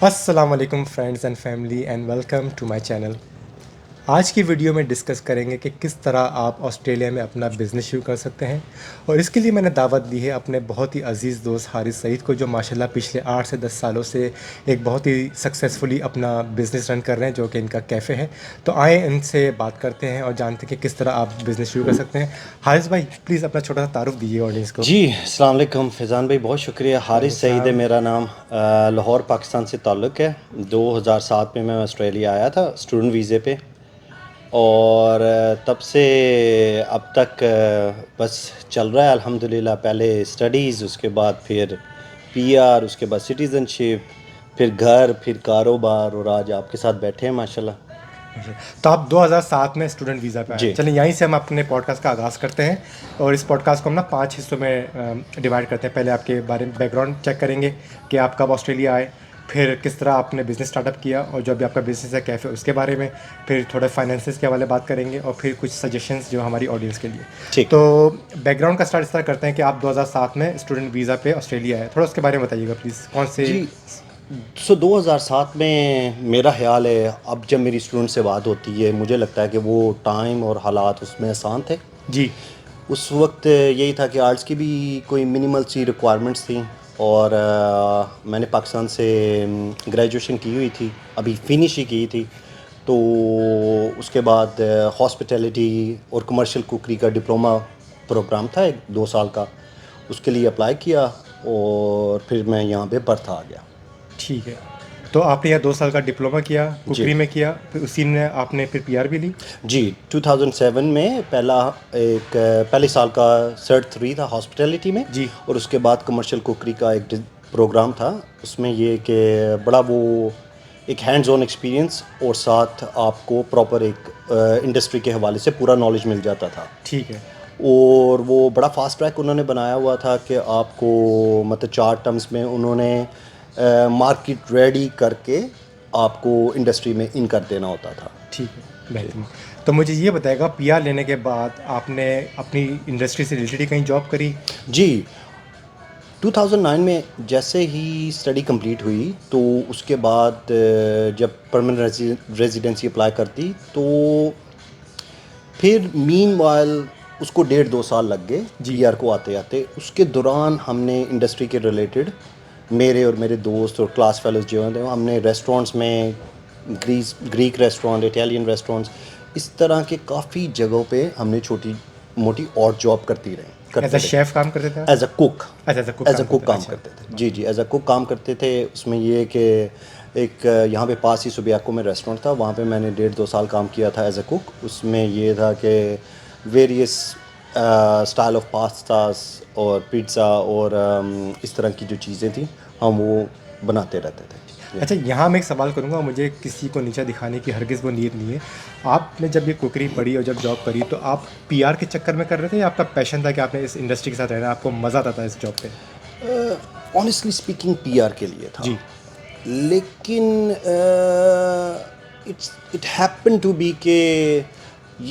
السلام علیکم friends and family and welcome to my channel. آج کی ویڈیو میں ڈسکس کریں گے کہ کس طرح آپ آسٹریلیا میں اپنا بزنس شروع کر سکتے ہیں، اور اس کے لیے میں نے دعوت دی ہے اپنے بہت ہی عزیز دوست حارث سعید کو، جو ماشاءاللہ پچھلے 8 سے 10 سالوں سے ایک بہت ہی سکسیزفلی اپنا بزنس رن کر رہے ہیں، جو کہ ان کا کیفے ہے. تو آئیں ان سے بات کرتے ہیں اور جانتے ہیں کہ کس طرح آپ بزنس شروع کر سکتے ہیں. حارث بھائی پلیز اپنا چھوٹا سا تعارف دیجیے آڈینس کو. جی السلام علیکم فیضان بھائی، بہت شکریہ. حارث سعید ہے میرا نام. لاہور پاکستان سے تعلق ہے. 2007 میں آسٹریلیا آیا تھا اسٹوڈنٹ ویزے پہ، اور تب سے اب تک بس چل رہا ہے الحمدللہ. پہلے اسٹڈیز، اس کے بعد پھر پی آر، اس کے بعد سٹیزن شپ، پھر گھر، پھر کاروبار، اور آج آپ کے ساتھ بیٹھے ہیں ماشاءاللہ. تو آپ 2007 میں اسٹوڈنٹ ویزا پہ آئے. جی چلیں یہیں سے ہم اپنے پوڈ کاسٹ کا آغاز کرتے ہیں، اور اس پوڈ کاسٹ کو ہم 5 حصوں میں ڈیوائڈ کرتے ہیں. پہلے آپ کے بارے میں بیک گراؤنڈ چیک کریں گے کہ آپ کب آسٹریلیا آئے، پھر کس طرح آپ نے بزنس اسٹارٹ اپ کیا، اور جو ابھی آپ کا بزنس ہے کیفے اس کے بارے میں، پھر تھوڑے فائنینسز کے حوالے بات کریں گے، اور پھر کچھ سجیشنز جو ہماری آڈینس کے لیے. ٹھیک. تو بیک گراؤنڈ کا اسٹارٹ اس طرح کرتے ہیں کہ آپ 2007 میں اسٹوڈنٹ ویزا پہ آسٹریلیا آئے. تھوڑا اس کے بارے میں بتائیے گا پلیز. کون سے جی 2007 میں میرا خیال ہے، اب جب میری اسٹوڈنٹ سے بات ہوتی ہے مجھے لگتا ہے کہ وہ ٹائم اور حالات اس میں آسان تھے. جی اس وقت یہی تھا کہ آرٹس کی بھی کوئی منیمل سی ریکوائرمنٹس تھیں، اور میں نے پاکستان سے گریجویشن کی ہوئی تھی، ابھی فنش ہی کی تھی. تو اس کے بعد ہاسپٹیلٹی اور کمرشل کوکری کا ڈپلومہ پروگرام تھا 2 سال کا، اس کے لیے اپلائی کیا، اور پھر میں یہاں پہ برتھ آ گیا. ٹھیک ہے. تو آپ نے یہاں 2 سال کا ڈپلومہ کیا، جی کوکری میں کیا، پھر اسی میں آپ نے پھر پی آر بھی لی. جی 2007 میں پہلے سال کا سرٹ 3 تھا ہاسپٹیلٹی میں، جی اور اس کے بعد کمرشل کوکری کا ایک پروگرام تھا. اس میں یہ کہ بڑا وہ ایک ہینڈز آن ایکسپیرینس، اور ساتھ آپ کو پراپر ایک انڈسٹری کے حوالے سے پورا نالج مل جاتا تھا. ٹھیک ہے. اور وہ بڑا فاسٹ ٹریک انہوں نے بنایا ہوا تھا کہ آپ کو مطلب 4 ٹرمز میں انہوں نے مارکیٹ ریڈی کر کے آپ کو انڈسٹری میں ان کر دینا ہوتا تھا. ٹھیک ہے، بہترین. تو مجھے یہ بتائے گا، پی آر لینے کے بعد آپ نے اپنی انڈسٹری سے ریلیٹڈ کہیں جاب کری؟ جی 2009 میں جیسے ہی اسٹڈی کمپلیٹ ہوئی تو اس کے بعد جب پرماننٹ ریزیڈنسی اپلائی کرتی تو پھر مین وائل اس کو 1.5-2 سال لگ گئے جی پی آر کو آتے آتے. اس کے دوران ہم نے انڈسٹری کے ریلیٹڈ، میرے اور میرے دوست اور کلاس فیلوز جو ہیں، ہم نے ریسٹورینٹس میں، گریک ریسٹورینٹ، اٹیلین ریسٹورینٹس، اس طرح کے کافی جگہوں پہ ہم نے چھوٹی موٹی اور جاب کرتے ایز اے رہے. شیف کام کرتے تھے؟ As a cook, as a as a cook cook کام اچھا. کرتے تھے. جی جی ایز اے کوک کام کرتے تھے. اس میں یہ کہ ایک یہاں پہ پاس ہی سبیاکو میں ریسٹورینٹ تھا، وہاں پہ میں نے 1.5-2 سال کام کیا تھا ایز اے کوک. اس میں یہ تھا کہ ویریس اسٹائل آف پاستاس اور پیزا اور اس طرح کی جو چیزیں تھیں ہم وہ بناتے رہتے تھے. اچھا، یہاں میں ایک سوال کروں گا، مجھے کسی کو نیچا دکھانے کی ہرگز وہ نیت نہیں ہے. آپ نے جب یہ کوکری پڑھی اور جب جاب کری تو آپ پی آر کے چکر میں کر رہے تھے، یا آپ کا پیشن تھا کہ آپ نے اس انڈسٹری کے ساتھ رہنا، آپ کو مزہ آتا تھا اس جاب پہ؟ آنیسٹلی اسپیکنگ پی آر کے لیے تھا، جی لیکن اٹ ہیپن ٹو بی کہ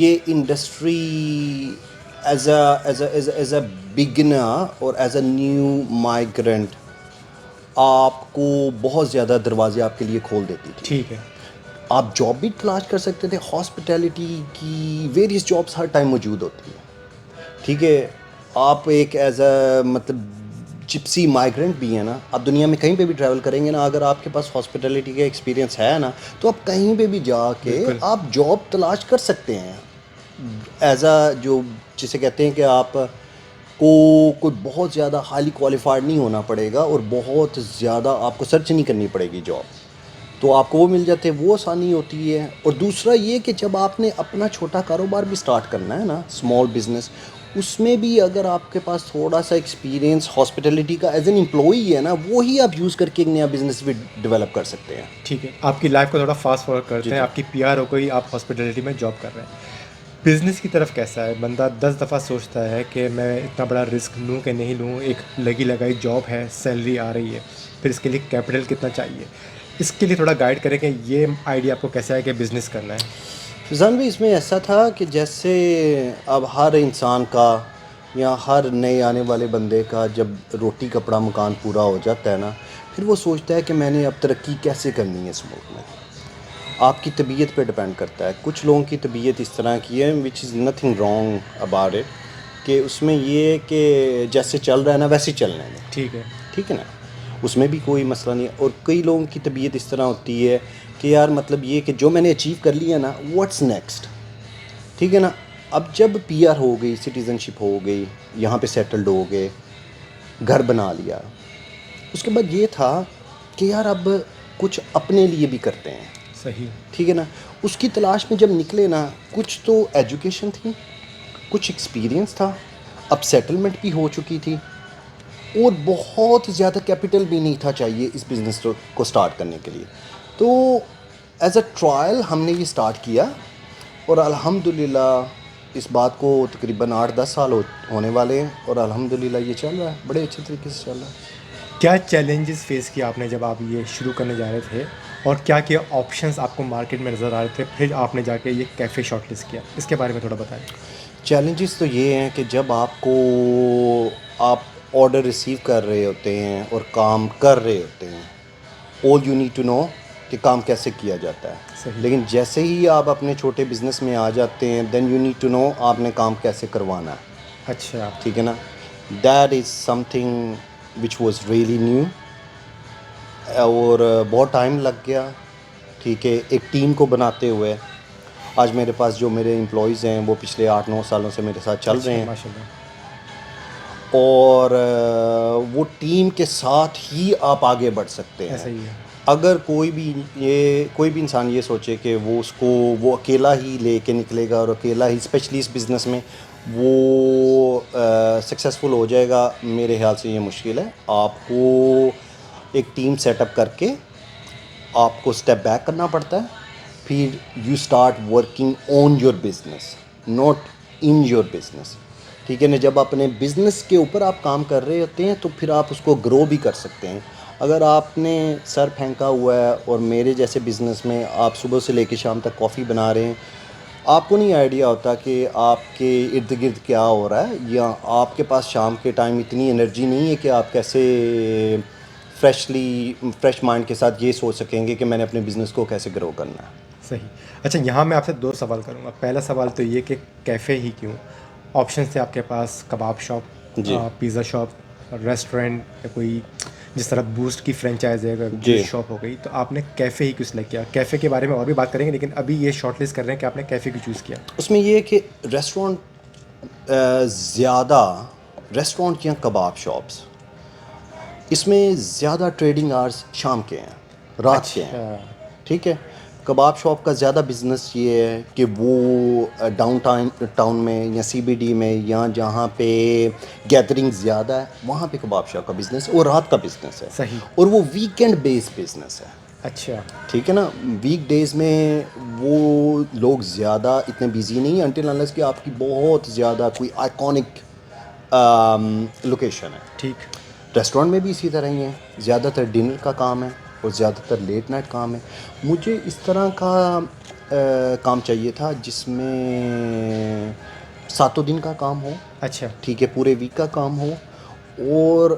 یہ انڈسٹری ایز اے بگنر اور ایز اے نیو مائیگرنٹ آپ کو بہت زیادہ دروازے آپ کے لیے کھول دیتی تھی. ٹھیک ہے. آپ جاب بھی تلاش کر سکتے تھے، ہاسپٹیلٹی کی ویریس جابس ہر ٹائم موجود ہوتی ہیں. ٹھیک ہے، آپ ایک ایز اے مطلب جپسی مائیگرنٹ بھی ہیں نا، آپ دنیا میں کہیں پہ بھی ٹریول کریں گے نا، اگر آپ کے پاس ہاسپٹیلٹی کا ایکسپیرینس ہے نا تو آپ کہیں پہ بھی جا کے بالکل. آپ جاب تلاش کر سکتے ہیں. ایز اے جو جسے کہتے ہیں کہ آپ کو کوئی بہت زیادہ ہائیلی کوالیفائڈ نہیں ہونا پڑے گا، اور بہت زیادہ آپ کو سرچ نہیں کرنی پڑے گی جاب، تو آپ کو وہ مل جاتے ہیں، وہ آسانی ہوتی ہے. اور دوسرا یہ کہ جب آپ نے اپنا چھوٹا کاروبار بھی سٹارٹ کرنا ہے نا، اسمال بزنس، اس میں بھی اگر آپ کے پاس تھوڑا سا ایکسپیرینس ہاسپٹیلٹی کا ایز این امپلائی ہے نا، وہی آپ یوز کر کے ایک نیا بزنس بھی ڈیولپ کر سکتے ہیں. ٹھیک ہے، آپ کی لائف کو تھوڑا فاسٹ فارورڈ جی کرتے ہیں. جی آپ کی پی آر ہو گئی، آپ ہاسپٹیلٹی میں جاب کر رہے ہیں. بزنس کی طرف کیسا ہے؟ بندہ 10 دفعہ سوچتا ہے کہ میں اتنا بڑا رسک لوں کہ نہیں لوں. ایک لگی لگائی جاب ہے، سیلری آ رہی ہے، پھر اس کے لیے کیپٹل کتنا چاہیے. اس کے لیے تھوڑا گائیڈ کریں کہ یہ آئیڈیا آپ کو کیسا ہے کہ بزنس کرنا ہے. فضان بھی اس میں ایسا تھا کہ جیسے اب ہر انسان کا یا ہر نئے آنے والے بندے کا جب روٹی کپڑا مکان پورا ہو جاتا ہے نا، پھر وہ سوچتا ہے کہ میں نے اب ترقی کیسے کرنی ہے اس ملک میں. آپ کی طبیعت پہ ڈپینڈ کرتا ہے. کچھ لوگوں کی طبیعت اس طرح کی ہے which is nothing wrong about it, کہ اس میں یہ ہے کہ جیسے چل رہا ہے نا ویسے ہی چلنا ہے. ٹھیک ہے. ٹھیک ہے نا، اس میں بھی کوئی مسئلہ نہیں ہے. اور کئی لوگوں کی طبیعت اس طرح ہوتی ہے کہ یار مطلب یہ کہ جو میں نے اچیو کر لیا نا، واٹس نیکسٹ. ٹھیک ہے نا. اب جب پی آر ہو گئی، سٹیزن شپ ہو گئی، یہاں پہ سیٹلڈ ہو گئے، گھر بنا لیا، اس کے بعد یہ تھا کہ یار اب کچھ اپنے لیے بھی کرتے ہیں. صحیح. ٹھیک ہے نا. اس کی تلاش میں جب نکلے نا، کچھ تو ایجوکیشن تھی، کچھ ایکسپیرینس تھا، اب سیٹلمنٹ بھی ہو چکی تھی، اور بہت زیادہ کیپٹل بھی نہیں تھا چاہیے اس بزنس کو سٹارٹ کرنے کے لیے. تو ایز اے ٹرائل ہم نے یہ سٹارٹ کیا، اور الحمدللہ اس بات کو تقریباً 8-10 سال ہونے والے ہیں، اور الحمدللہ یہ چل رہا ہے، بڑے اچھے طریقے سے چل رہا ہے. کیا چیلنجز فیس کیا آپ نے جب آپ یہ شروع کرنے جا رہے تھے، اور کیا کیا آپشنس آپ کو مارکیٹ میں نظر آ رہے تھے، پھر آپ نے جا کے یہ کیفے شارٹ لسٹ کیا؟ اس کے بارے میں تھوڑا بتائیں. چیلنجز تو یہ ہیں کہ جب آپ آرڈر ریسیو کر رہے ہوتے ہیں اور کام کر رہے ہوتے ہیں، all you need to know کہ کام کیسے کیا جاتا ہے. صحیح. لیکن جیسے ہی آپ اپنے چھوٹے بزنس میں آ جاتے ہیں، then you need to know آپ نے کام کیسے کروانا ہے. اچھا. ٹھیک ہے نا. That is some thing which was really new, اور بہت ٹائم لگ گیا. ٹھیک ہے. ایک ٹیم کو بناتے ہوئے آج میرے پاس جو میرے امپلائیز ہیں وہ پچھلے 8-9 سالوں سے میرے ساتھ چل رہے ہیں، ماشاء اللہ. اور وہ ٹیم کے ساتھ ہی آپ آگے بڑھ سکتے ہیں. ایسا ہی ہے. اگر کوئی بھی انسان یہ سوچے کہ وہ اکیلا ہی لے کے نکلے گا اور اکیلا ہی اسپیشلی اس بزنس میں وہ سکسیزفل ہو جائے گا، میرے خیال سے یہ مشکل ہے. آپ کو ایک ٹیم سیٹ اپ کر کے آپ کو اسٹیپ بیک کرنا پڑتا ہے، پھر you start working on your business, not in your business. ٹھیک ہے نا. جب اپنے بزنس کے اوپر آپ کام کر رہے ہوتے ہیں تو پھر آپ اس کو گرو بھی کر سکتے ہیں. اگر آپ نے سر پھینکا ہوا ہے اور میرے جیسے بزنس میں آپ صبح سے لے کے شام تک کافی بنا رہے ہیں، آپ کو نہیں آئیڈیا ہوتا کہ آپ کے ارد گرد کیا ہو رہا ہے، یا آپ کے پاس شام کے ٹائم اتنی انرجی نہیں ہے کہ آپ کیسے فریش مائنڈ کے ساتھ یہ سوچ سکیں گے کہ میں نے اپنے بزنس کو کیسے گرو کرنا ہے. صحیح. اچھا، یہاں میں آپ سے 2 سوال کروں گا. پہلا سوال تو یہ کہ کیفے ہی کیوں؟ آپشنس تھے آپ کے پاس، کباب شاپ، جی پیزا شاپ، ریسٹورینٹ، یا کوئی جس طرح بوسٹ کی فرینچائز ہے، جی. جوس شاپ ہو گئی، تو آپ نے کیفے ہی کیوں سلیکٹ کیا؟ کیفے کے بارے میں اور بھی بات کریں گے، لیکن ابھی یہ شارٹ لسٹ کر رہے ہیں کہ آپ نے کیفے کیوں چوز کیا. اس میں یہ ہے کہ ریسٹورنٹ یا کباب شاپس، اس میں زیادہ ٹریڈنگ آورس شام کے ہیں، رات کے ہیں. اچھا. ٹھیک ہے. کباب شاپ کا زیادہ بزنس یہ ہے کہ وہ ڈاؤن ٹاؤن میں یا سی بی ڈی میں یا جہاں پہ گیدرنگ زیادہ ہے وہاں پہ کباب شاپ کا بزنس ہے، اور رات کا بزنس ہے. صحیح. اور وہ ویکینڈ بیس بزنس ہے. اچھا. ٹھیک ہے نا. ویک ڈیز میں وہ لوگ زیادہ اتنے بیزی نہیں ہیں انٹل انلیس کہ آپ کی بہت زیادہ کوئی آئیکونک لوکیشن ہے. ٹھیک. ریسٹورنٹ میں بھی اسی طرح ہی ہے. زیادہ تر ڈنر کا کام ہے اور زیادہ تر لیٹ نائٹ کام ہے. مجھے اس طرح کا کام چاہیے تھا جس میں 7 دن کا کام ہو. اچھا. ٹھیک ہے. پورے ویک کا کام ہو، اور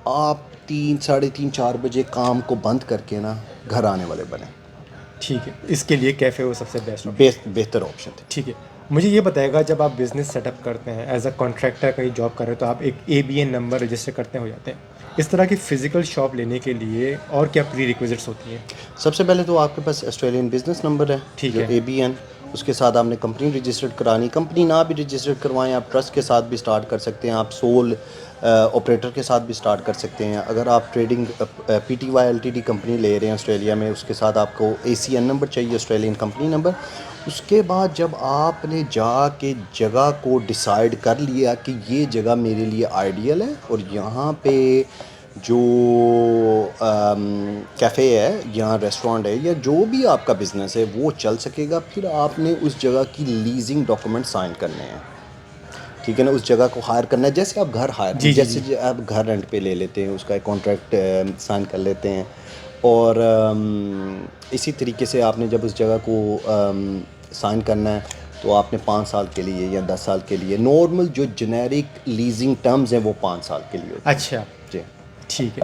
آپ 3 ساڑھے 3 4 بجے کام کو بند کر کے نا گھر آنے والے بنے. ٹھیک ہے. اس کے لیے کیفے وہ سب سے بیسٹ آپشن. بہتر آپشن تھے. ٹھیک ہے. مجھے یہ بتائے گا، جب آپ بزنس سیٹ اپ کرتے ہیں ایز اے کانٹریکٹر کہیں جاب کر رہے ہیں، تو آپ ایک ABN نمبر رجسٹر کرتے ہو جاتے ہیں. اس طرح کی فزیکل شاپ لینے کے لیے اور کیا پری ریکویزٹس ہوتی ہیں؟ سب سے پہلے تو آپ کے پاس آسٹریلین بزنس نمبر ہے، ٹھیک جو ہے. ABN. اس کے ساتھ آپ نے کمپنی رجسٹرڈ کرانی. کمپنی نہ بھی رجسٹرڈ کروائیں، آپ ٹرسٹ کے ساتھ بھی سٹارٹ کر سکتے ہیں، آپ سول آپریٹر کے ساتھ بھی سٹارٹ کر سکتے ہیں. اگر آپ ٹریڈنگ PTY LTD کمپنی لے رہے ہیں آسٹریلیا میں، اس کے ساتھ آپ کو ACN نمبر چاہیے، آسٹریلین کمپنی نمبر. اس کے بعد جب آپ نے جا کے جگہ کو ڈیسائیڈ کر لیا کہ یہ جگہ میرے لیے آئیڈیل ہے اور یہاں پہ جو کیفے ہے یا ریسٹورنٹ ہے یا جو بھی آپ کا بزنس ہے وہ چل سکے گا، پھر آپ نے اس جگہ کی لیزنگ ڈاکومنٹ سائن کرنے ہیں. ٹھیک ہے نا. اس جگہ کو ہائر کرنا ہے جیسے آپ گھر ہائر، جی جی جی. جیسے آپ گھر رینٹ پہ لے لیتے ہیں، اس کا ایک کانٹریکٹ سائن کر لیتے ہیں. اور اسی طریقے سے آپ نے جب اس جگہ کو سائن کرنا ہے تو آپ نے 5 سال کے لیے یا 10 سال کے لیے، نارمل جو جنیرک لیزنگ ٹرمز ہیں وہ 5 سال کے لیے ہوتے ہیں. اچھا جی. ٹھیک ہے.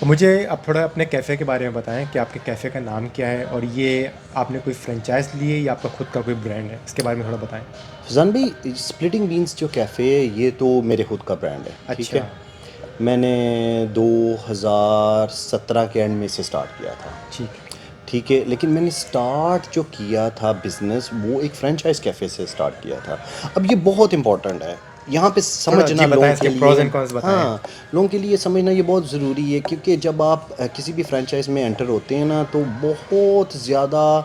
مجھے آپ تھوڑا اپنے کیفے کے بارے میں بتائیں کہ آپ کے کیفے کا نام کیا ہے، اور یہ آپ نے کوئی فرینچائز لی ہے یا آپ کا خود کا کوئی برانڈ ہے؟ اس کے بارے میں تھوڑا بتائیں. فضان بھائی، اسپلٹنگ بینس جو کیفے ہے یہ تو میرے خود کا برانڈ ہے. ٹھیک ہے. اچھا. میں نے 2017 کے اینڈ میں سے سٹارٹ کیا تھا. ٹھیک ہے. ٹھیک ہے. لیکن میں نے سٹارٹ جو کیا تھا بزنس وہ ایک فرینچائز کیفے سے سٹارٹ کیا تھا. اب یہ بہت امپورٹنٹ ہے یہاں پہ سمجھنا لوگوں کے لیے. ہاں، لوگوں کے لیے سمجھنا یہ بہت ضروری ہے، کیونکہ جب آپ کسی بھی فرینچائز میں انٹر ہوتے ہیں نا تو بہت زیادہ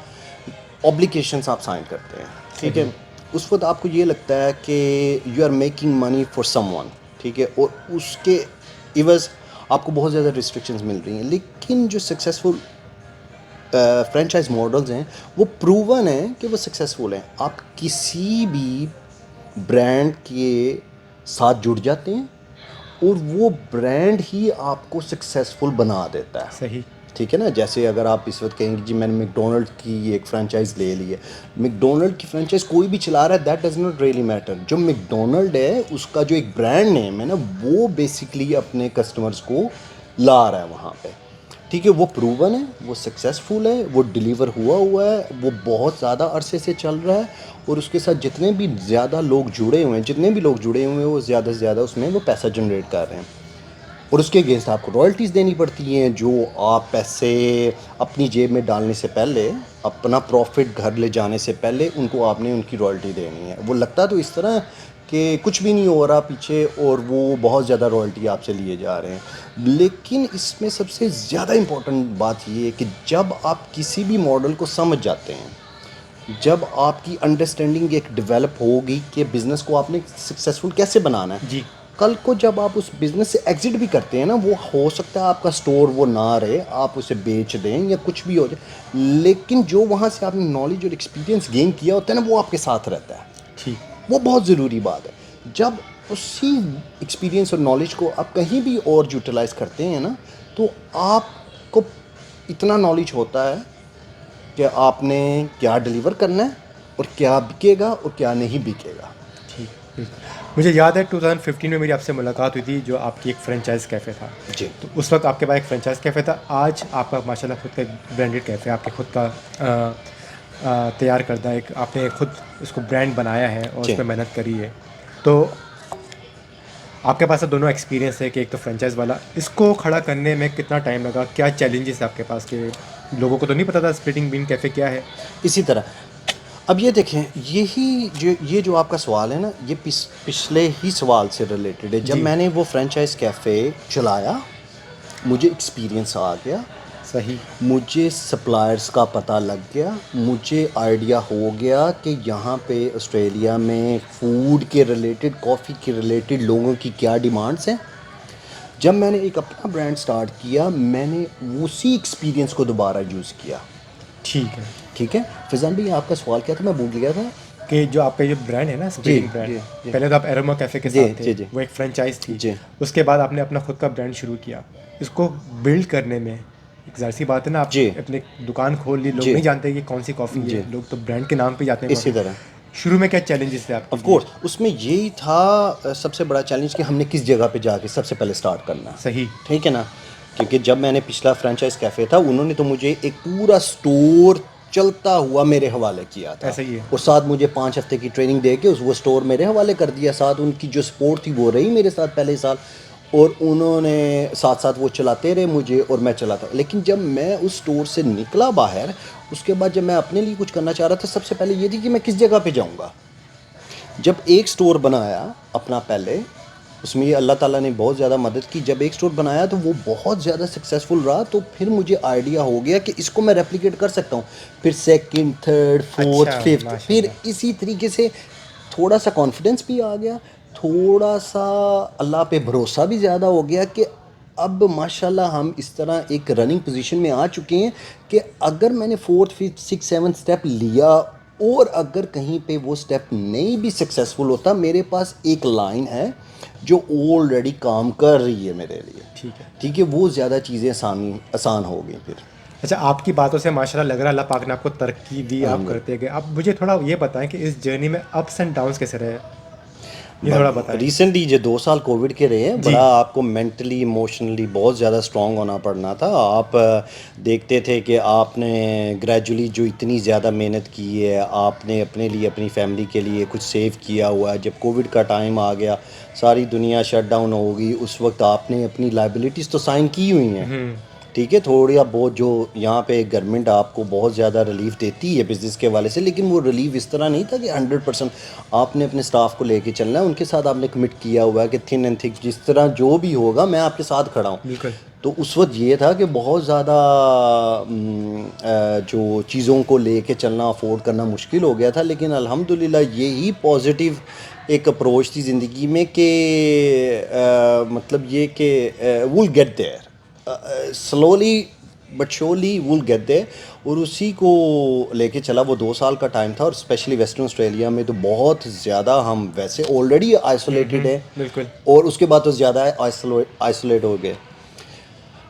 اوبلیگیشنس آپ سائن کرتے ہیں. ٹھیک ہے. اس وقت آپ کو یہ لگتا ہے کہ you are making money for someone. ٹھیک ہے. اور اس کے عوض آپ کو بہت زیادہ ریسٹرکشنز مل رہی ہیں. لیکن جو سکسیزفل فرینچائز ماڈلز ہیں وہ پروون ہیں کہ وہ سکسیزفل ہیں. آپ کسی بھی برانڈ کے ساتھ جڑ جاتے ہیں اور وہ برانڈ ہی آپ کو سکسیزفل بنا دیتا ہے. صحیح. ٹھیک ہے نا. جیسے اگر آپ اس وقت کہیں گے جی میں نے میک ڈونلڈ کی ایک فرینچائز لے لی ہے، میک ڈونلڈ کی فرینچائز کوئی بھی چلا رہا ہے، that does not really matter. جو میک ڈونلڈ ہے اس کا جو ایک برانڈ نیم ہے نا وہ بیسکلی اپنے کسٹمرز کو لا رہا ہے وہاں پہ. ٹھیک ہے. وہ پروون ہے، وہ سکسیزفل ہے، وہ ڈیلیور ہوا ہے، وہ بہت زیادہ عرصے سے چل رہا ہے، اور اس کے ساتھ جتنے بھی لوگ جڑے ہوئے ہیں وہ زیادہ سے زیادہ اس میں وہ پیسہ جنریٹ کر رہے ہیں. اور اس کے اگینسٹ آپ کو رائلٹیز دینی پڑتی ہیں، جو آپ پیسے اپنی جیب میں ڈالنے سے پہلے، اپنا پروفٹ گھر لے جانے سے پہلے ان کو آپ نے ان کی رائلٹی دینی ہے. وہ لگتا تو اس طرح کہ کچھ بھی نہیں ہو رہا پیچھے اور وہ بہت زیادہ رائلٹی آپ سے لیے جا رہے ہیں. لیکن اس میں سب سے زیادہ امپورٹنٹ بات یہ ہے کہ جب آپ کسی بھی ماڈل کو سمجھ جاتے ہیں، جب آپ کی انڈرسٹینڈنگ ایک ڈیولپ ہوگی کہ بزنس کو آپ نے سکسیزفل کیسے بنانا ہے، جی. کل کو جب آپ اس بزنس سے ایگزٹ بھی کرتے ہیں نا، وہ ہو سکتا ہے آپ کا سٹور وہ نہ رہے، آپ اسے بیچ دیں یا کچھ بھی ہو جائے، لیکن جو وہاں سے آپ نے نالج اور ایکسپیرینس گین کیا ہوتا ہے نا وہ آپ کے ساتھ رہتا ہے. ٹھیک. وہ بہت ضروری بات ہے. جب اسی ایکسپیرینس اور نالج کو آپ کہیں بھی اور یوٹیلائز کرتے ہیں نا تو آپ کو اتنا نالج ہوتا ہے کہ آپ نے کیا ڈیلیور کرنا ہے اور کیا بکے گا اور کیا نہیں بکے گا. ٹھیک. مجھے یاد ہے 2015 میں میری آپ سے ملاقات ہوئی تھی، جو آپ کی ایک فرینچائز کیفے تھا. جی. تو اس وقت آپ کے پاس ایک فرینچائز کیفے تھا. آج آپ کا ماشاءاللہ خود کا ایک برانڈیڈ کیفے ہے، آپ کے خود کا تیار کردہ ایک، آپ نے خود اس کو برانڈ بنایا ہے اور اس پہ محنت کری ہے. تو آپ کے پاس دونوں ایکسپیرینس ہے کہ ایک تو فرینچائز والا، اس کو کھڑا کرنے میں کتنا ٹائم لگا، کیا چیلنجز ہے آپ کے پاس، کہ لوگوں کو تو نہیں پتہ تھا اسپلٹنگ بین کیفے کیا ہے. اسی طرح اب یہ دیکھیں، یہ جو آپ کا سوال ہے نا یہ پچھلے ہی سوال سے ریلیٹڈ ہے. جب میں نے وہ فرینچائز کیفے چلایا مجھے ایکسپیرینس آ گیا. صحیح. مجھے سپلائرز کا پتہ لگ گیا، مجھے آئیڈیا ہو گیا کہ یہاں پہ آسٹریلیا میں فوڈ کے ریلیٹڈ، کافی کے ریلیٹڈ لوگوں کی کیا ڈیمانڈس ہیں. جب میں نے ایک اپنا برانڈ سٹارٹ کیا میں نے اسی ایکسپیرینس کو دوبارہ یوز کیا. ٹھیک ہے. ٹھیک ہے. فضان بھائی آپ کا سوال کیا تھا، میں بھول گیا تھا. کہ جو آپ کا یہ برانڈ ہے نا اسپلٹنگ برانڈ، پہلے تو آپ ایروما کیفے کے ساتھ تھے، وہ ایک فرینچائز تھی. اس کے بعد آپ نے اپنا خود کا برانڈ شروع کیا. اس کو بلڈ کرنے میں ایک ظاہر سی بات ہے نا، آپ اپنے دکان کھول لی، لوگ نہیں جانتے کہ کون سی کافی ہے، لوگ تو برانڈ کے نام پہ جاتے ہیں. اسی طرح شروع میں کیا چیلنجز تھے آپ کے؟ آف کورس اس میں یہی تھا سب سے بڑا چیلنج کہ ہم نے کس جگہ پہ جا کے سب سے پہلے سٹارٹ کرنا. صحیح. ٹھیک ہے نا. کیونکہ جب میں نے پچھلا فرینچائز کیفے تھا انہوں نے تو مجھے ایک پورا سٹور چلتا ہوا میرے حوالے کیا تھا. ایسا ہی ہے. اور ساتھ مجھے 5 ہفتے کی ٹریننگ دے کے وہ سٹور میرے حوالے کر دیا. ساتھ ان کی جو سپورٹ تھی وہ رہی میرے ساتھ پہلے سال، اور انہوں نے ساتھ ساتھ وہ چلاتے رہے مجھے اور میں چلاتا. لیکن جب میں اس سٹور سے نکلا باہر، اس کے بعد جب میں اپنے لیے کچھ کرنا چاہ رہا تھا، سب سے پہلے یہ تھی کہ میں کس جگہ پہ جاؤں گا. جب ایک سٹور بنایا اپنا پہلے، اس میں یہ اللہ تعالیٰ نے بہت زیادہ مدد کی. جب ایک سٹور بنایا تو وہ بہت زیادہ سکسیزفل رہا، تو پھر مجھے آئیڈیا ہو گیا کہ اس کو میں ریپلیکیٹ کر سکتا ہوں. پھر سیکنڈ، تھرڈ، فورتھ، ففتھ، پھر اسی طریقے سے تھوڑا سا کانفیڈنس بھی آ گیا، تھوڑا سا اللہ پہ بھروسہ بھی زیادہ ہو گیا کہ اب ماشاءاللہ ہم اس طرح ایک رننگ پوزیشن میں آ چکے ہیں کہ اگر میں نے 4th 5th 6th 7th step لیا اور اگر کہیں پہ وہ اسٹیپ نہیں بھی سکسیزفل ہوتا، میرے پاس ایک لائن ہے جو آلریڈی کام کر رہی ہے میرے لیے. ٹھیک ہے. ٹھیک ہے. وہ زیادہ چیزیں آسان ہو گئی. پھر اچھا، آپ کی باتوں سے ماشاءاللہ لگ رہا ہے اللہ پاک نے آپ کو ترقی دی، آپ کرتے گئے. اب مجھے تھوڑا یہ بتائیں کہ اس جرنی میں اپس اینڈ ڈاؤنس کیسے رہے، یہ تھوڑا بتائیں. ریسنٹلی جو 2 سال کووڈ کے رہے ہیں، جی بڑا آپ کو مینٹلی ایموشنلی بہت زیادہ اسٹرانگ ہونا پڑنا تھا. آپ دیکھتے تھے کہ آپ نے گریجولی جو اتنی زیادہ محنت کی ہے، آپ نے اپنے لیے اپنی فیملی کے لیے کچھ سیو کیا ہوا ہے. جب کووڈ کا ٹائم آ گیا، ساری دنیا شٹ ڈاؤن ہوگی، اس وقت آپ نے اپنی لائبلٹیز تو سائن کی ہوئی ہیں. ٹھیک ہے، تھوڑا بہت جو یہاں پہ گورنمنٹ آپ کو بہت زیادہ ریلیف دیتی ہے بزنس کے حوالے سے، لیکن وہ ریلیف اس طرح نہیں تھا کہ 100% آپ نے اپنے اسٹاف کو لے کے چلنا ہے. ان کے ساتھ آپ نے کمٹ کیا ہوا ہے کہ تھن اینڈ تھک جس طرح جو بھی ہوگا میں آپ کے ساتھ کھڑا ہوں. بالکل. تو اس وقت یہ تھا کہ بہت زیادہ جو چیزوں کو لے کے چلنا افورڈ کرنا مشکل ہو گیا تھا، لیکن الحمدللہ یہی پازیٹیو ایک اپروچ تھی زندگی میں کہ مطلب یہ کہ we'll get there slowly but surely we'll get there. اور اسی کو لے کے چلا. وہ 2 سال کا ٹائم تھا، اور اسپیشلی ویسٹرن آسٹریلیا میں تو بہت زیادہ ہم ویسے آلریڈی آئسولیٹڈ ہیں، بالکل. اور اس کے بعد تو زیادہ آئسولیٹ ہو گئے.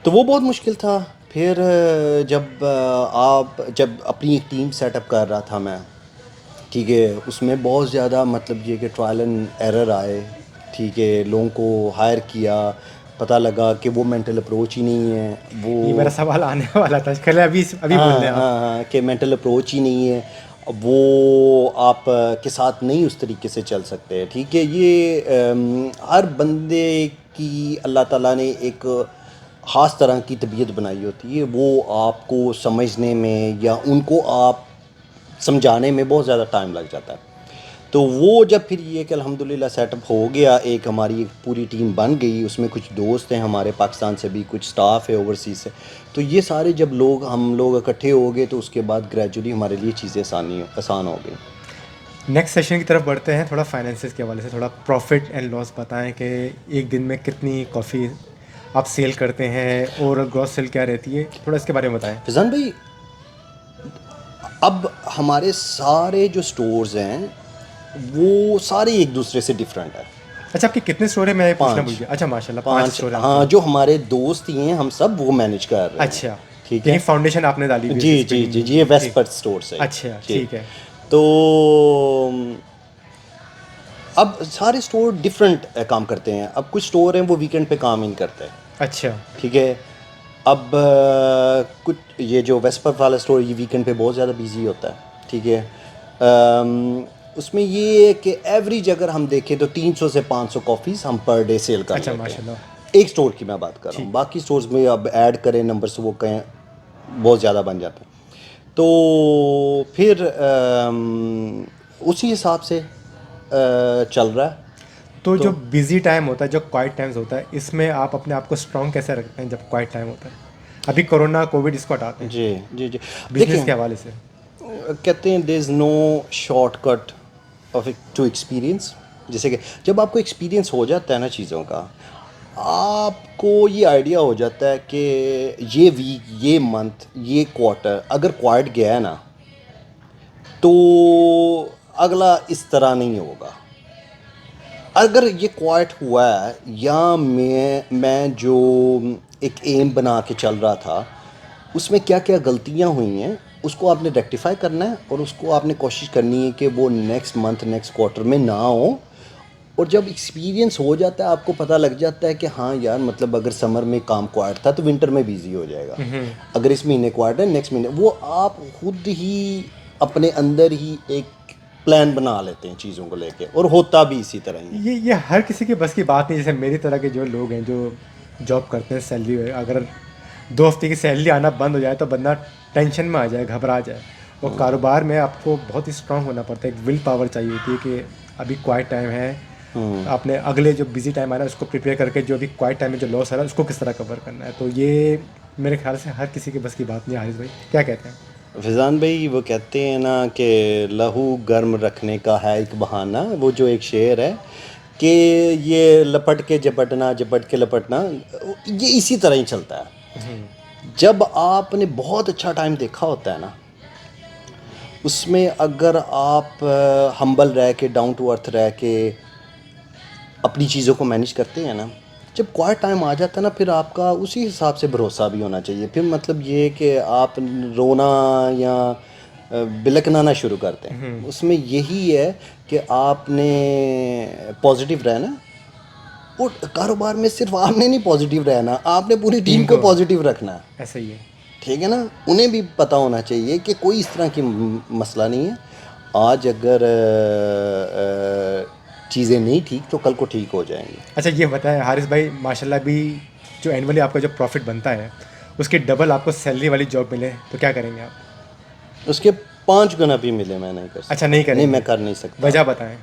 تو وہ بہت مشکل تھا. پھر جب اپنی ایک ٹیم سیٹ اپ کر رہا تھا میں، ٹھیک ہے، اس میں بہت زیادہ مطلب یہ کہ ٹرائل اینڈ ایرر آئے. ٹھیک ہے، لوگوں کو ہائر کیا، پتہ لگا کہ وہ مینٹل اپروچ ہی نہیں ہے. یہ وہ میرا سوال آنے والا تھا، خیر ابھی بول لیں آپ. ہاں کہ مینٹل اپروچ ہی نہیں ہے، وہ آپ کے ساتھ نہیں اس طریقے سے چل سکتے. ٹھیک ہے، یہ ہر بندے کی اللہ تعالیٰ نے ایک خاص طرح کی طبیعت بنائی ہوتی ہے. وہ آپ کو سمجھنے میں یا ان کو آپ سمجھانے میں بہت زیادہ ٹائم لگ جاتا ہے. تو وہ جب پھر یہ کہ الحمدللہ سیٹ اپ ہو گیا، ایک ہماری ایک پوری ٹیم بن گئی، اس میں کچھ دوست ہیں ہمارے پاکستان سے بھی، کچھ سٹاف ہے اوورسیز سے. تو یہ سارے جب ہم لوگ اکٹھے ہو گئے، تو اس کے بعد گریجولی ہمارے لیے چیزیں آسان ہو گئی. نیکسٹ سیشن کی طرف بڑھتے ہیں. تھوڑا فائنینسز کے حوالے سے تھوڑا پروفٹ اینڈ لاس بتائیں کہ ایک دن میں کتنی کافی آپ سیل کرتے ہیں، اور گراس سیل کیا رہتی ہے، تھوڑا اس کے بارے میں بتائیں. فیضان بھائی، اب ہمارے سارے جو سٹورز ہیں وہ سارے ایک دوسرے سے ڈفرینٹ ہیں. اچھا، آپ کے کتنے اسٹور ہیں، میں پوچھنا بھول 5 گیا. اچھا ماشاء اللہ، 5 اسٹور ہیں آپ کے. ہاں، جو ہمارے دوست ہی ہیں ہم سب وہ مینیج کر رہے ہیں. اچھا، ٹھیک ہے، یعنی فاؤنڈیشن آپ نے ڈالی ہوئی ہے جی اس جی بلڈنگ جی میں. جی، یہ ویسٹ ٹھیک. پرت اسٹور سے. اچھا ٹھیک ہے. تو اب سارے اسٹور ڈفرینٹ کام کرتے ہیں. اب کچھ اسٹور ہیں وہ ویکینڈ پہ کام ہی نہیں کرتے. اچھا. ٹھیک ہے، اب کچھ یہ جو ویسپر والا اسٹور یہ ویکینڈ پہ بہت زیادہ بیزی ہوتا ہے. ٹھیک ہے، اس میں یہ ہے کہ ایوریج اگر ہم دیکھیں تو 300 سے 500 کافیز ہم پر ڈے سیل کر اچھا لیتے ہیں. ماشاء اللہ. ایک اسٹور کی میں بات کر رہا ہوں، ٹھیک. باقی اسٹورز میں اب ایڈ کریں نمبرس وہ کہیں بہت زیادہ بن جاتے ہیں. تو پھر اسی حساب سے چل رہا ہے. تو جو بزی ٹائم ہوتا ہے، جو کوائٹ ٹائمز ہوتا ہے، اس میں آپ اپنے آپ کو اسٹرانگ کیسے رکھتے ہیں جب کوائٹ ٹائم ہوتا ہے؟ ابھی کورونا کووڈ اس کو ہٹاتے ہیں جی جی جی، بزنس دیکھیں کے حوالے سے. کہتے ہیں there is no shortcut of to experience. جیسے کہ جب آپ کو ایکسپیرئنس ہو جاتا ہے نا چیزوں کا، آپ کو یہ آئیڈیا ہو جاتا ہے کہ یہ ویک، یہ منتھ، یہ کوارٹر اگر کوائٹ گیا ہے نا تو اگلا اس طرح نہیں ہوگا. اگر یہ کوائٹ ہوا ہے، یا میں جو ایک ایم بنا کے چل رہا تھا اس میں کیا کیا غلطیاں ہوئی ہیں اس کو آپ نے ریکٹیفائی کرنا ہے، اور اس کو آپ نے کوشش کرنی ہے کہ وہ نیکسٹ منتھ نیکسٹ کوارٹر میں نہ ہو. اور جب ایکسپیرینس ہو جاتا ہے آپ کو پتہ لگ جاتا ہے کہ ہاں یار مطلب اگر سمر میں کام کوائٹ تھا تو ونٹر میں بیزی ہو جائے گا. اگر اس مہینے کوائٹ ہے نیکسٹ مہینے، وہ آپ خود ہی اپنے اندر ہی ایک پلان بنا لیتے ہیں چیزوں کو لے کے، اور ہوتا بھی اسی طرح ہی ہے. یہ ہر کسی کی بس کی بات نہیں. جیسے میری طرح کے جو لوگ ہیں جو جاب کرتے ہیں، سیلری اگر 2 ہفتے کی سیلری آنا بند ہو جائے تو بندہ ٹینشن میں آ جائے، گھبرا جائے. اور کاروبار میں آپ کو بہت ہی اسٹرانگ ہونا پڑتا ہے، ایک ول پاور چاہیے ہوتی ہے کہ ابھی کوائٹ ٹائم ہے، آپ نے اگلے جو بزی ٹائم آ رہا ہے اس کو پریپیئر کر کے جو ابھی کوائٹ ٹائم میں جو لاس آ رہا ہے اس کو کس طرح کور کرنا ہے. تو یہ میرے خیال سے ہر کسی کے بس کی بات نہیں. حارث بھائی کیا کہتے ہیں؟ فیضان بھائی، وہ کہتے ہیں نا کہ لہو گرم رکھنے کا ہے ایک بہانہ. وہ جو ایک شعر ہے کہ یہ لپٹ کے جپٹنا، جپٹ کے لپٹنا، یہ اسی طرح ہی چلتا ہے. جب آپ نے بہت اچھا ٹائم دیکھا ہوتا ہے نا، اس میں اگر آپ ہمبل رہ کے، ڈاؤن ٹو ارتھ رہ کے اپنی چیزوں کو مینیج کرتے ہیں نا، جب کوائٹ ٹائم آ جاتا ہے نا پھر آپ کا اسی حساب سے بھروسہ بھی ہونا چاہیے. پھر مطلب یہ کہ آپ رونا یا بلکنا نہ شروع کرتے ہیں. اس میں یہی ہے کہ آپ نے پازیٹیو رہنا, اور کاروبار میں صرف آپ نے نہیں پازیٹیو رہنا, آپ نے پوری ٹیم کو پازیٹیو رکھنا ہے. ایسا ہی ہے. ٹھیک ہے نا, انہیں بھی پتہ ہونا چاہیے کہ کوئی اس طرح کی مسئلہ نہیں ہے. آج اگر چیزیں نہیں ٹھیک تو کل کو ٹھیک ہو جائیں گی. اچھا یہ بتائیں حارث بھائی, ماشاء اللہ بھی جو اینولی آپ کا جو پروفٹ بنتا ہے اس کے ڈبل آپ کو سیلری والی جاب ملے تو کیا کریں گے آپ؟ اس کے 5 گنا بھی ملے میں نہیں کر سکتا. اچھا نہیں کریں گے, میں کر نہیں سکتا. وجہ بتائیں.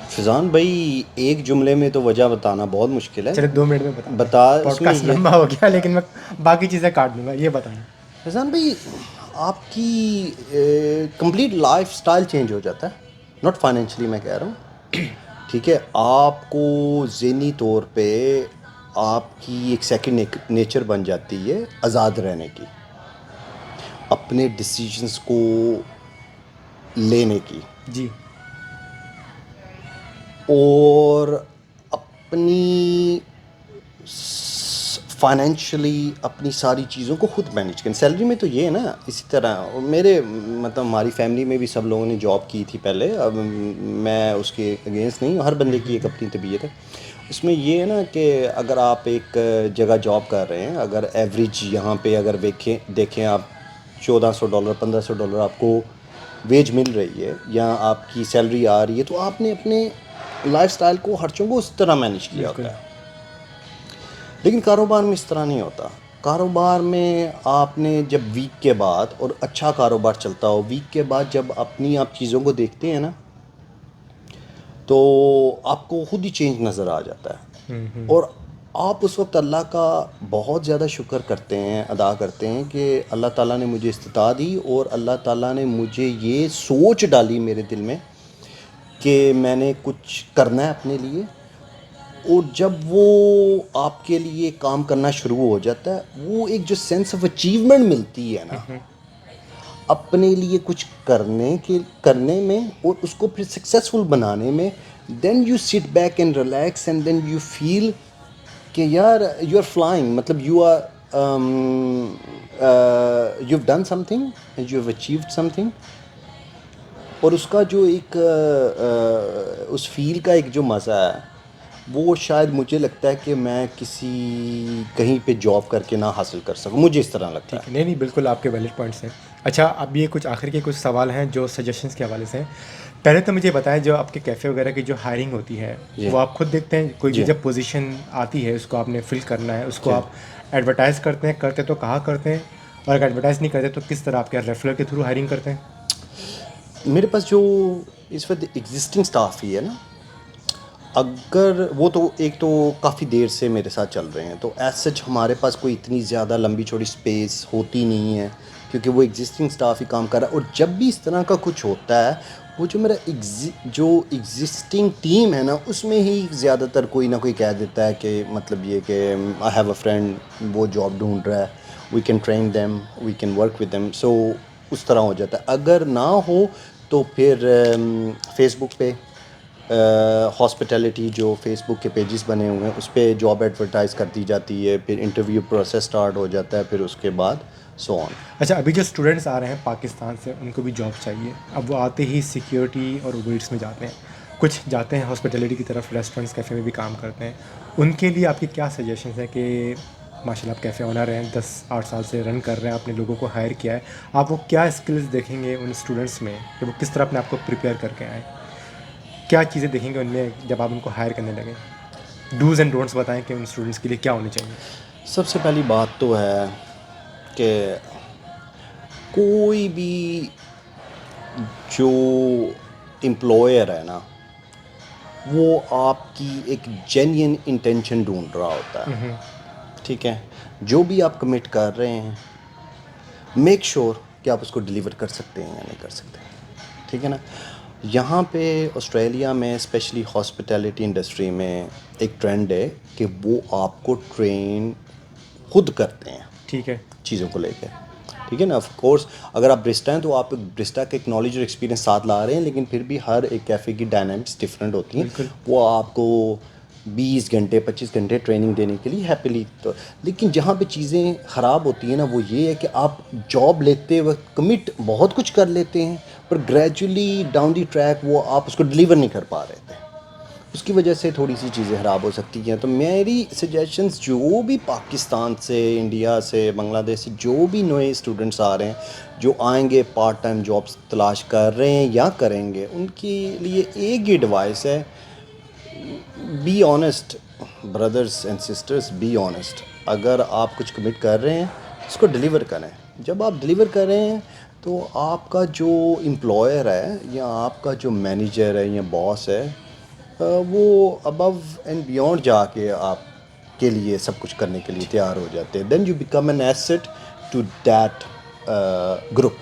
فضان بھائی ایک جملے میں تو وجہ بتانا بہت مشکل ہے. چلے 2 منٹ میں بتا پوڈ اس میں کاسٹ یہ لمبا ہو گیا لیکن میں باقی چیزیں کاٹ دوں گا, یہ بتائیں. فضان بھائی آپ کی کمپلیٹ لائف سٹائل چینج ہو جاتا ہے, ناٹ فائنینشلی میں کہہ رہا ہوں. ٹھیک ہے, آپ کو ذہنی طور پہ آپ کی ایک سیکنڈ نیچر بن جاتی ہے آزاد رہنے کی, اپنے ڈیسیجنس کو لینے کی, جی. اور اپنی فائنینشلی اپنی ساری چیزوں کو خود مینیج کریں. سیلری میں تو یہ ہے نا, اسی طرح میرے مطلب ہماری فیملی میں بھی سب لوگوں نے جاب کی تھی پہلے, اب میں اس کے اگینسٹ نہیں ہوں, ہر بندے کی ایک اپنی طبیعت ہے. اس میں یہ ہے نا کہ اگر آپ ایک جگہ جاب کر رہے ہیں, اگر ایوریج یہاں پہ اگر دیکھیں آپ $1400 $1500 آپ کو ویج مل رہی ہے یا آپ کی سیلری آ رہی ہے, تو آپ نے اپنے لائف سٹائل کو خرچوں کو اس طرح مینیج کیا ہوتا ہے. لیکن کاروبار میں اس طرح نہیں ہوتا. کاروبار میں آپ نے جب ویک کے بعد, اور اچھا کاروبار چلتا ہو, ویک کے بعد جب اپنی آپ چیزوں کو دیکھتے ہیں نا تو آپ کو خود ہی چینج نظر آ جاتا ہے. اور آپ اس وقت اللہ کا بہت زیادہ شکر کرتے ہیں, ادا کرتے ہیں کہ اللہ تعالیٰ نے مجھے استطاعت دی, اور اللہ تعالیٰ نے مجھے یہ سوچ ڈالی میرے دل میں کہ میں نے کچھ کرنا ہے اپنے لیے. اور جب وہ آپ کے لیے کام کرنا شروع ہو جاتا ہے, وہ ایک جو سینس آف اچیومنٹ ملتی ہے نا اپنے لیے کچھ کرنے میں, اور اس کو پھر سکسیزفل بنانے میں, then you sit back and relax and then you feel کہ یار یو آر فلائنگ, مطلب you have done something and you have achieved something. اور اس کا جو ایک اس فیل کا ایک جو مزہ ہے وہ شاید مجھے لگتا ہے کہ میں کہیں پہ جاب کر کے نہ حاصل کر سکوں, مجھے اس طرح لگتا ہے. نہیں بالکل آپ کے ویلڈ پوائنٹس ہیں. اچھا اب یہ کچھ آخر کے کچھ سوال ہیں جو سجیشنس کے حوالے سے ہیں. پہلے تو مجھے بتائیں, جو آپ کے کیفے وغیرہ کی جو ہائرنگ ہوتی ہے وہ آپ خود دیکھتے ہیں؟ کوئی بھی جب پوزیشن آتی ہے اس کو آپ نے فل کرنا ہے, اس کو آپ ایڈورٹائز کرتے تو کہاں کرتے ہیں, اور اگر ایڈورٹائز نہیں کرتے تو کس طرح آپ کے ریفرل کے تھرو ہائرنگ کرتے ہیں؟ میرے پاس جو اس وقت ایگزسٹنگ سٹاف ہی ہے نا, اگر وہ تو ایک تو کافی دیر سے میرے ساتھ چل رہے ہیں, تو ایز سچ ہمارے پاس کوئی اتنی زیادہ لمبی چوڑی اسپیس ہوتی نہیں ہے, کیونکہ وہ ایگزسٹنگ سٹاف ہی کام کر رہا ہے. اور جب بھی اس طرح کا کچھ ہوتا ہے, وہ جو میرا جو ایگزسٹنگ ٹیم ہے نا اس میں ہی زیادہ تر کوئی نہ کوئی کہہ دیتا ہے کہ مطلب یہ کہ آئی ہیو اے فرینڈ, وہ جاب ڈھونڈ رہا ہے, we can train them, we can work with them. So اس طرح ہو جاتا ہے. اگر نہ ہو تو پھر فیس بک پہ ہاسپٹیلٹی جو فیس بک کے پیجز بنے ہوئے ہیں اس پہ جاب ایڈورٹائز کر دی جاتی ہے, پھر انٹرویو پروسیس سٹارٹ ہو جاتا ہے, پھر اس کے بعد سو آن. اچھا ابھی جو اسٹوڈنٹس آ رہے ہیں پاکستان سے, ان کو بھی جاب چاہیے, اب وہ آتے ہی سیکیورٹی اور ویٹس میں جاتے ہیں, کچھ جاتے ہیں ہاسپٹیلٹی کی طرف, ریسٹورینٹس کیفے میں بھی کام کرتے ہیں. ان کے لیے آپ کی کیا سجیشنس ہیں کہ ماشاء اللہ آپ کیفے آنر ہیں, 10-8 سال سے رن کر رہے ہیں, آپ نے لوگوں کو ہائر کیا ہے, آپ وہ کیا اسکلز دیکھیں گے ان اسٹوڈنٹس میں کہ وہ کس طرح اپنے آپ کو پریپیئر کر کے آئیں؟ کیا چیزیں دیکھیں گے ان میں جب آپ ان کو ہائر کرنے لگیں؟ ڈوز اینڈ ڈونٹس بتائیں کہ ان اسٹوڈنٹس کے لیے کیا ہونی چاہیے. سب سے پہلی بات تو ہے کہ کوئی بھی جو امپلائر ہے نا وہ آپ کی ایک جینین انٹینشن ڈھونڈ رہا ہوتا ہے. ٹھیک ہے, جو بھی آپ کمٹ کر رہے ہیں میک شور کہ آپ اس کو ڈیلیور کر سکتے ہیں یا نہیں کر سکتے. ٹھیک ہے نا. یہاں پہ آسٹریلیا میں اسپیشلی ہاسپٹیلٹی انڈسٹری میں ایک ٹرینڈ ہے کہ وہ آپ کو ٹرین خود کرتے ہیں ٹھیک ہے, چیزوں کو لے کے. ٹھیک ہے نا. آف کورس اگر آپ برسٹا ہیں تو آپ برسٹا کا ایک نالج اور ایکسپیرینس ساتھ لا رہے ہیں, لیکن پھر بھی ہر ایک کیفے کی ڈائنامکس ڈفرینٹ ہوتی ہیں. بالکل. وہ آپ کو 20 گھنٹے 25 گھنٹے ٹریننگ دینے کے لیے ہیپیلی. تو لیکن جہاں پہ چیزیں خراب ہوتی ہیں نا وہ یہ ہے کہ آپ جاب لیتے وقت کمٹ بہت کچھ کر لیتے ہیں, پر گریجولی ڈاؤن دی ٹریک وہ آپ اس کو ڈلیور نہیں کر پا رہے تھے, اس کی وجہ سے تھوڑی سی چیزیں خراب ہو سکتی ہیں. تو میری سجیشنز جو بھی پاکستان سے, انڈیا سے, بنگلہ دیش سے جو بھی نئے اسٹوڈنٹس آ رہے ہیں, جو آئیں گے پارٹ ٹائم جابس تلاش کر رہے ہیں یا کریں گے, ان کے لیے ایک ہی ایڈوائس ہے, be honest brothers and sisters, be honest. اگر آپ کچھ کمٹ کر رہے ہیں اس کو ڈلیور کریں. جب آپ ڈلیور کر رہے ہیں تو آپ کا جو امپلائر ہے یا آپ کا جو مینیجر ہے یا باس ہے, وہ ابو اینڈ بیونڈ جا کے آپ کے لیے سب کچھ کرنے کے لیے تیار ہو جاتے ہیں. Then you become an asset to that group.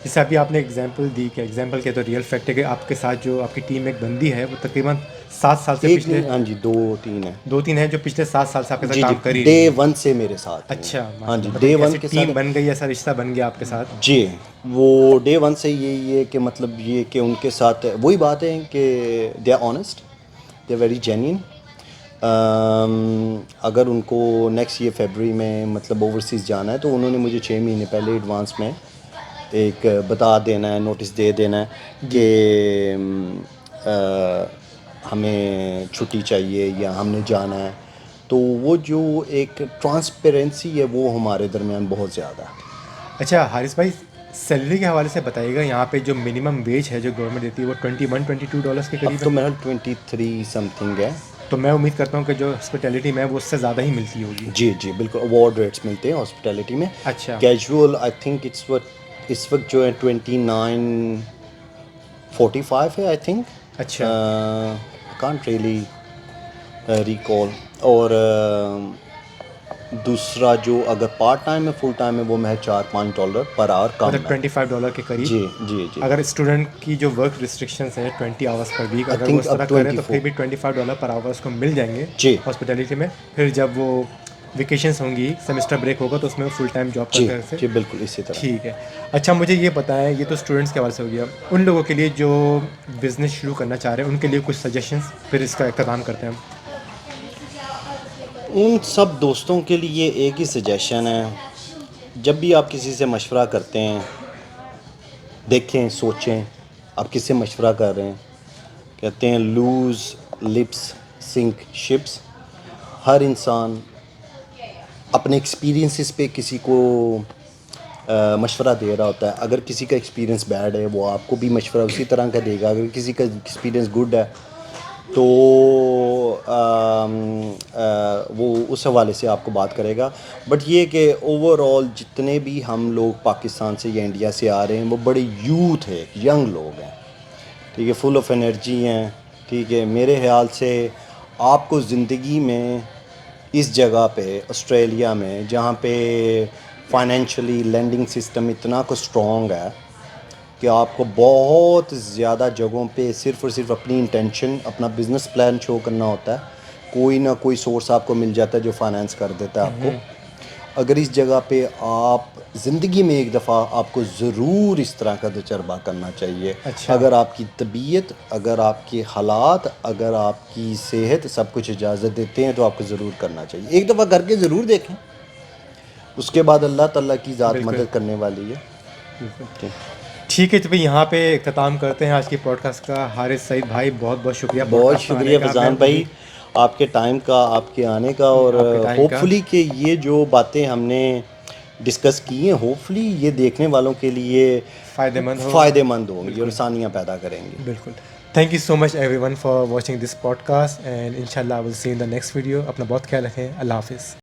جیسے ابھی آپ نے ایگزامپل دی, کہ ایگزامپل کے تو ریئل فیکٹ ہے کہ آپ کے ساتھ جو آپ کی ٹیم ایک بندی ہے وہ تقریباً 7 سال سے ایک پچھلے نہیں, ہاں جی 2-3 ہیں. 2-3 ہیں جو پچھلے 7 سال سے آپ کے ساتھ کام کر ہی ڈے رہی ہیں. ون سے میرے ساتھ ہیں. اچھا, ہاں جی, مطلب ڈے ایک ون ایسی کے ٹیم ساتھ بن گئی, ایسا رشتہ بن گیا آپ کے ساتھ. جی. وہ ڈے ون سے یہی ہے کہ مطلب یہ کہ ان کے ساتھ وہی بات ہے کہ they are honest, they are very genuine. اگر ان کو نیکسٹ ایئر فیبرری میں مطلب اوورسیز جانا ہے تو انہوں نے مجھے 6 مہینے پہلے ایڈوانس میں ایک بتا دینا ہے, نوٹس دے دینا ہے کہ ہمیں چھٹی چاہیے یا ہم نے جانا ہے. تو وہ جو ایک ٹرانسپیرنسی ہے وہ ہمارے درمیان بہت زیادہ ہے. اچھا حارث بھائی, سیلری کے حوالے سے بتائیے گا, یہاں پہ جو منیمم ویج ہے جو گورنمنٹ دیتی ہے وہ $21-22 کے اب قریب تو ہے. میرا 23 سم تھنگ ہے. تو میں امید کرتا ہوں کہ جو ہاسپٹیلٹی میں وہ اس سے زیادہ ہی ملتی ہوگی. جی جی بالکل, اوارڈ ریٹس ملتے ہیں ہاسپٹیلٹی میں. اچھا. کیجول آئی تھنک اس وقت جو ہے 29.45 ہے آئی تھنک. اچھا. Can't really recall. اور دوسرا جو اگر پارٹ ٹائم ہے, فل ٹائم ہے, وہ میں $4-5 پر آور کم مطلب ہے. $25 کے قریب. جی جی جی. اگر اسٹوڈنٹ کی جو ورک ریسٹرکشنس ہیں 20 آورس پر ویک, آئی اگر وہ تھنک اس اب طرح کریں تو 24. پھر بھی $25 پر آور اس کو مل جائیں گے جی ہاسپٹیلٹی میں. پھر جب وہ ویکیشنس ہوں گی, سیمسٹر بریک ہوگا, تو اس میں وہ فل ٹائم جاب جی کرتے ہیں. جی بالکل اسی طرح. ٹھیک ہے. اچھا مجھے یہ بتائیں, یہ تو اسٹوڈنٹس کے حوالے سے ہو گیا, ان لوگوں کے لیے جو بزنس شروع کرنا چاہ رہے ہیں ان کے لیے کچھ سجیشنس, پھر اس کا اختتام کرتے ہیں ہم. ان سب دوستوں کے لیے ایک ہی سجیشن ہے, جب بھی آپ کسی سے مشورہ کرتے ہیں دیکھیں, سوچیں آپ کس سے مشورہ کر رہے ہیں. کہتے ہیں لوز لپس سنک شپس. ہر انسان اپنے ایکسپیرینسز پہ کسی کو مشورہ دے رہا ہوتا ہے. اگر کسی کا ایکسپیرینس بیڈ ہے وہ آپ کو بھی مشورہ اسی طرح کا دے گا. اگر کسی کا ایکسپیرینس گڈ ہے تو وہ اس حوالے سے آپ کو بات کرے گا. بٹ یہ کہ اوور آل جتنے بھی ہم لوگ پاکستان سے یا انڈیا سے آ رہے ہیں وہ بڑے یوتھ ہے, ینگ لوگ ہیں, ٹھیک ہے, فل آف انرجی ہیں. ٹھیک ہے, میرے خیال سے آپ کو زندگی میں اس جگہ پہ آسٹریلیا میں جہاں پہ فائنینشلی لینڈنگ سسٹم اتنا کو اسٹرانگ ہے کہ آپ کو بہت زیادہ جگہوں پہ صرف اور صرف اپنی انٹینشن, اپنا بزنس پلان شو کرنا ہوتا ہے. کوئی نہ کوئی سورس آپ کو مل جاتا ہے جو فائنینس کر دیتا ہے آپ کو. اگر اس جگہ پہ آپ زندگی میں ایک دفعہ آپ کو ضرور اس طرح کا تجربہ کرنا چاہیے. اچھا. اگر آپ کی طبیعت, اگر آپ کے حالات, اگر آپ کی صحت سب کچھ اجازت دیتے ہیں تو آپ کو ضرور کرنا چاہیے. ایک دفعہ کر کے ضرور دیکھیں, اس کے بعد اللہ تعالیٰ کی ذات بالکل. مدد کرنے والی ہے. بالکل. ٹھیک ہے, تو بھائی یہاں پہ اختتام کرتے ہیں آج کی پوڈ کاسٹ کا. حارث سعید بھائی بہت بہت شکریہ پوڈ بہت کاسٹ میں آنے شکریہ کا. فضان بھائی آپ کے ٹائم کا, آپ کے آنے کا, اور آپ کے ٹائم ہوپ کا. فلی کہ یہ جو باتیں ہم نے ڈسکس کی ہیں ہوپ فلی یہ دیکھنے والوں کے لیے فائدہ مند ہو. فائدہ مند ہوں گی اور بالکل. آسانیاں پیدا کریں گی. بالکل. Thank you so much everyone for watching this podcast, and ان شاء اللہ آئی ول سی ان دا نیکسٹ ویڈیو. اپنا بہت خیال رکھیں. اللہ حافظ.